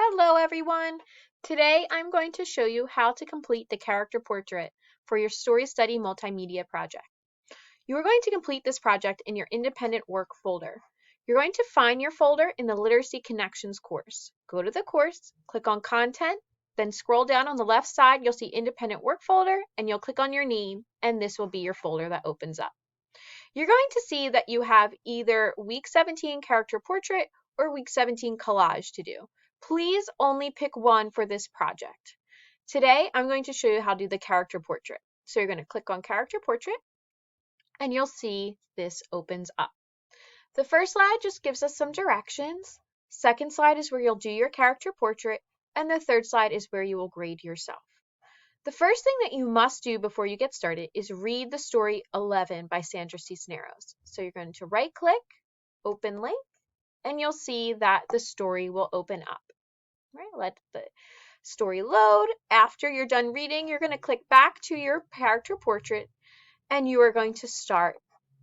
Hello everyone! Today I'm going to show you how to complete the character portrait for your Story Study multimedia project. You are going to complete this project in your independent work folder. You're going to find your folder in the Literacy Connections course. Go to the course, click on Content, then scroll down on the left side, you'll see Independent Work Folder, and you'll click on your name, and this will be your folder that opens up. You're going to see that you have either Week 17 Character Portrait or Week 17 Collage to do. Please only pick one for this project. Today, I'm going to show you how to do the character portrait. So you're going to click on Character Portrait, and you'll see this opens up. The first slide just gives us some directions. Second slide is where you'll do your character portrait, and the third slide is where you will grade yourself. The first thing that you must do before you get started is read the story 11 by Sandra Cisneros. So you're going to right-click, open link, and you'll see that the story will open up. Right? Let the story load. After you're done reading, you're going to click back to your character portrait, and you are going to start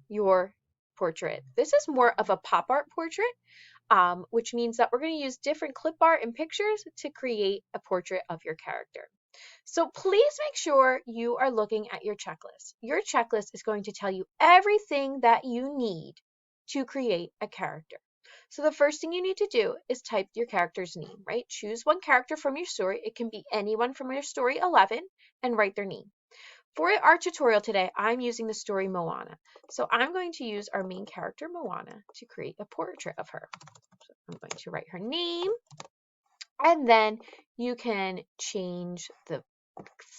your portrait. This is more of a pop art portrait, which means that we're going to use different clip art and pictures to create a portrait of your character. So please make sure you are looking at your checklist. Your checklist is going to tell you everything that you need to create a character. So the first thing you need to do is type your character's name, right? Choose one character from your story. It can be anyone from your story 11 and write their name. For our tutorial today, I'm using the story Moana. So I'm going to use our main character, Moana, to create a portrait of her. So I'm going to write her name, and then you can change the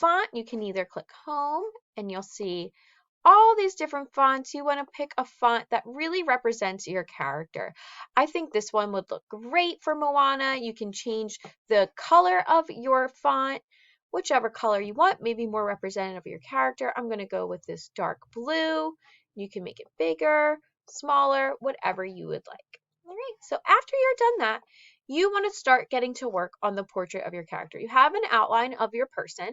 font. You can either click home and you'll see all these different fonts. You want to pick a font that really represents your character. I think this one would look great for Moana. You can change the color of your font, whichever color you want, maybe more representative of your character. I'm going to go with this dark blue. You can make it bigger, smaller, whatever you would like. All right, so after you're done that, you want to start getting to work on the portrait of your character. You have an outline of your person,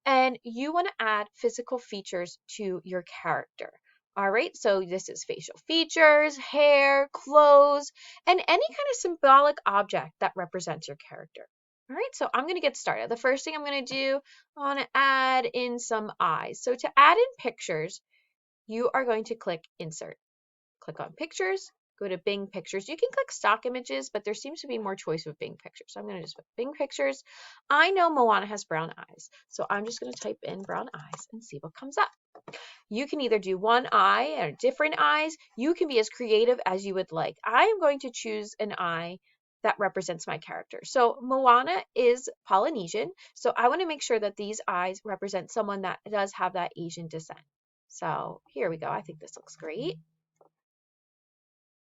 and you want to add physical features to your character. All right, so this is facial features, hair, clothes, and any kind of symbolic object that represents your character. All right, so I'm going to get started. The first thing I'm going to do, I want to add in some eyes. So to add in pictures, you are going to click Insert. Click on Pictures. Go to Bing Pictures. You can click Stock Images, but there seems to be more choice with Bing Pictures. So I'm going to just put Bing Pictures. I know Moana has brown eyes, so I'm just going to type in brown eyes and see what comes up. You can either do one eye or different eyes. You can be as creative as you would like. I am going to choose an eye that represents my character. So Moana is Polynesian, so I want to make sure that these eyes represent someone that does have that Asian descent. So here we go. I think this looks great.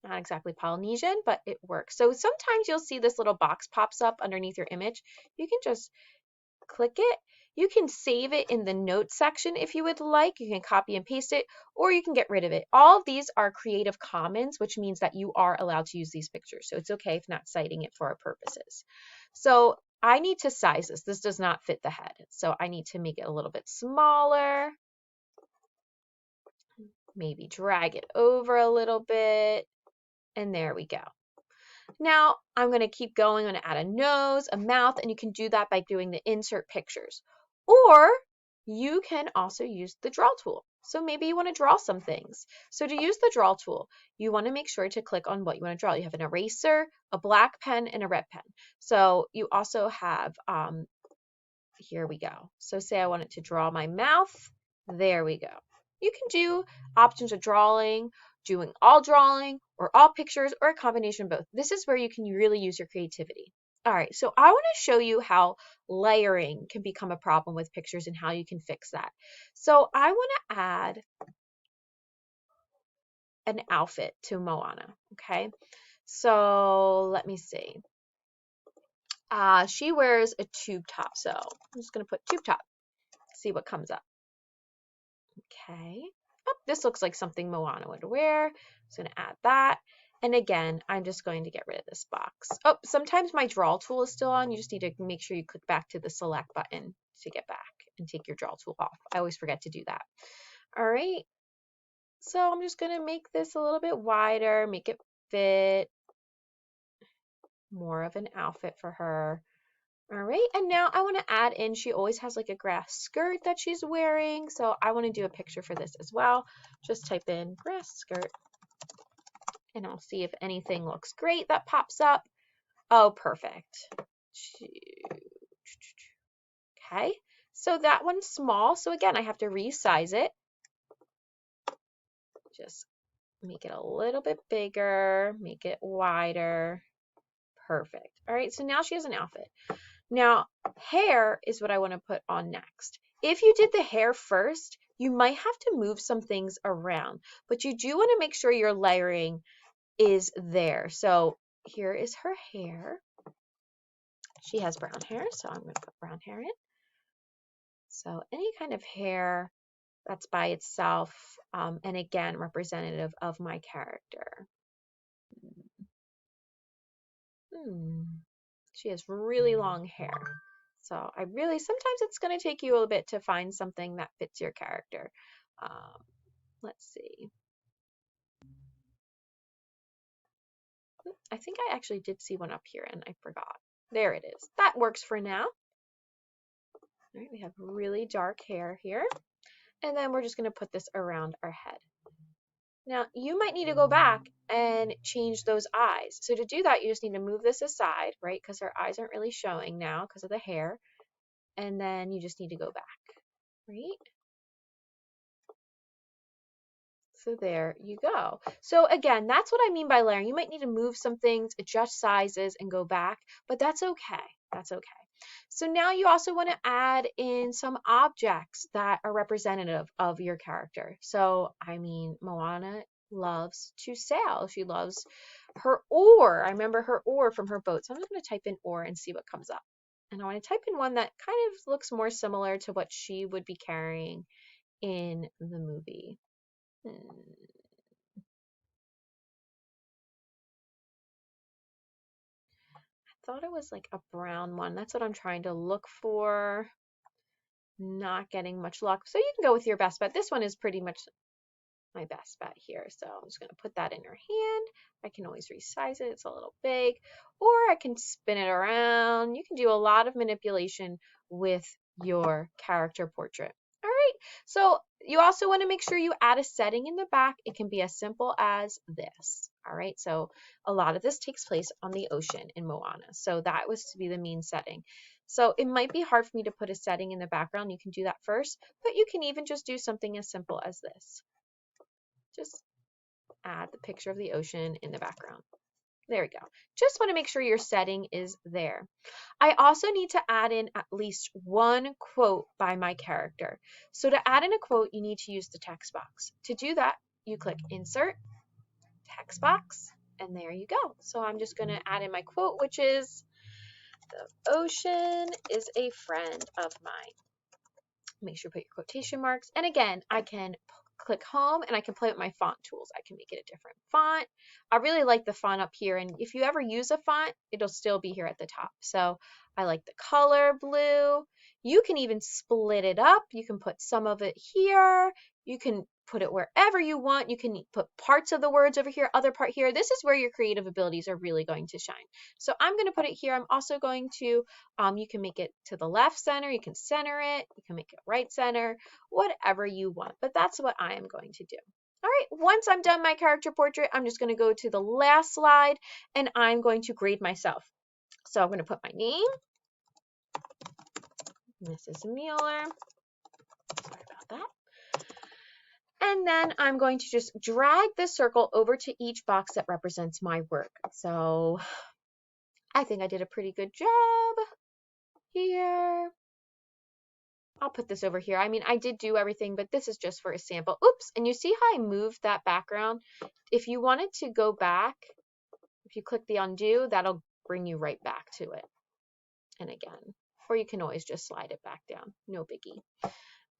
Not exactly Polynesian, but it works. So sometimes you'll see this little box pops up underneath your image. You can just click it. You can save it in the notes section if you would like. You can copy and paste it, or you can get rid of it. All of these are Creative Commons, which means that you are allowed to use these pictures. So it's okay if not citing it for our purposes. So I need to size this. This does not fit the head. So I need to make it a little bit smaller. Maybe drag it over a little bit. And there we go. Now I'm going to keep going. I'm going to add a nose, a mouth, and you can do that by doing the Insert Pictures. Or you can also use the Draw tool. So maybe you want to draw some things. So to use the Draw tool, you want to make sure to click on what you want to draw. You have an eraser, a black pen, and a red pen. So you also have, here we go. So say I wanted to draw my mouth. There we go. You can do options of drawing, doing all drawing, or all pictures, or a combination of both. This is where you can really use your creativity. All right, so I want to show you how layering can become a problem with pictures and how you can fix that. So I want to add an outfit to Moana, okay? So let me see. She wears a tube top, so I'm just going to put tube top, see what comes up. Okay. Oh, this looks like something Moana would wear. I'm just going to add that. And again, I'm just going to get rid of this box. Oh, sometimes my draw tool is still on. You just need to make sure you click back to the select button to get back and take your draw tool off. I always forget to do that. All right. So I'm just going to make this a little bit wider, make it fit more of an outfit for her. All right, and now I want to add in, she always has like a grass skirt that she's wearing, so I want to do a picture for this as well. Just type in grass skirt, and I'll see if anything looks great that pops up. Oh, perfect. Okay, so that one's small, so again, I have to resize it. Just make it a little bit bigger, make it wider. Perfect. All right, so now she has an outfit. Now, hair is what I want to put on next. If you did the hair first, you might have to move some things around, but you do want to make sure your layering is there. So here is her hair. She has brown hair, so I'm going to put brown hair in. So any kind of hair that's by itself, and again, representative of my character. She has really long hair. So sometimes it's going to take you a little bit to find something that fits your character. Let's see. I think I actually did see one up here and I forgot. There it is. That works for now. All right, we have really dark hair here. And then we're just going to put this around our head. Now, you might need to go back and change those eyes. So to do that, you just need to move this aside, right? Because her eyes aren't really showing now because of the hair. And then you just need to go back, right? So there you go. So again, that's what I mean by layering. You might need to move some things, adjust sizes, and go back, but that's okay. That's okay. So now you also want to add in some objects that are representative of your character. So, I mean, Moana loves to sail. She loves her oar. I remember her oar from her boat. So I'm just going to type in oar and see what comes up. And I want to type in one that kind of looks more similar to what she would be carrying in the movie. I thought it was like a brown one. That's what I'm trying to look for. Not getting much luck. So you can go with your best bet. This one is pretty much my best bet here. So I'm just going to put that in her hand. I can always resize it. It's a little big. Or I can spin it around. You can do a lot of manipulation with your character portrait. All right. So you also want to make sure you add a setting in the back. It can be as simple as this. All right. So a lot of this takes place on the ocean in Moana. So that was to be the main setting. So it might be hard for me to put a setting in the background. You can do that first, but you can even just do something as simple as this. Just add the picture of the ocean in the background. There we go. Just want to make sure your setting is there. I also need to add in at least one quote by my character. So to add in a quote, you need to use the text box. To do that, you click Insert, Text Box, and there you go. So I'm just going to add in my quote, which is, "The ocean is a friend of mine." Make sure you put your quotation marks. And again, I can click home and I can play with my font tools. I can make it a different font. I really like the font up here. And if you ever use a font, it'll still be here at the top. So I like the color blue. You can even split it up. You can put some of it here. You can put it wherever you want. You can put parts of the words over here, other part here. This is where your creative abilities are really going to shine. So I'm going to put it here. I'm also going to, you can make it to the left center. You can center it. You can make it right center, whatever you want. But that's what I am going to do. All right, once I'm done my character portrait, I'm just going to go to the last slide and I'm going to grade myself. So I'm going to put my name, Mrs. Mueller. Sorry about that. And then I'm going to just drag this circle over to each box that represents my work. So I think I did a pretty good job here. I'll put this over here. I mean, I did do everything, but this is just for a sample. Oops, and you see how I moved that background? If you wanted to go back, if you click the undo, that'll bring you right back to it. And again, or you can always just slide it back down. No biggie.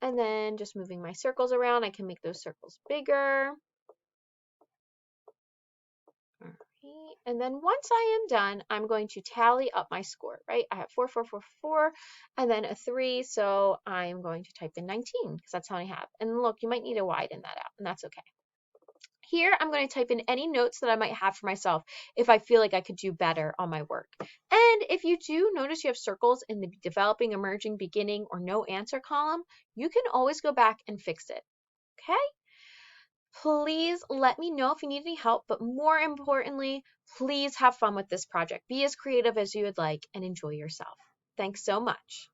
And then just moving my circles around, I can make those circles bigger. All right. And then once I am done, I'm going to tally up my score, right? I have 4, 4, 4, 4, and then a 3. So I am going to type in 19 because that's how I have. And look, you might need to widen that out, and that's okay. Here, I'm going to type in any notes that I might have for myself if I feel like I could do better on my work. And if you do notice you have circles in the developing, emerging, beginning, or no answer column, you can always go back and fix it. Okay? Please let me know if you need any help, but more importantly, please have fun with this project. Be as creative as you would like and enjoy yourself. Thanks so much.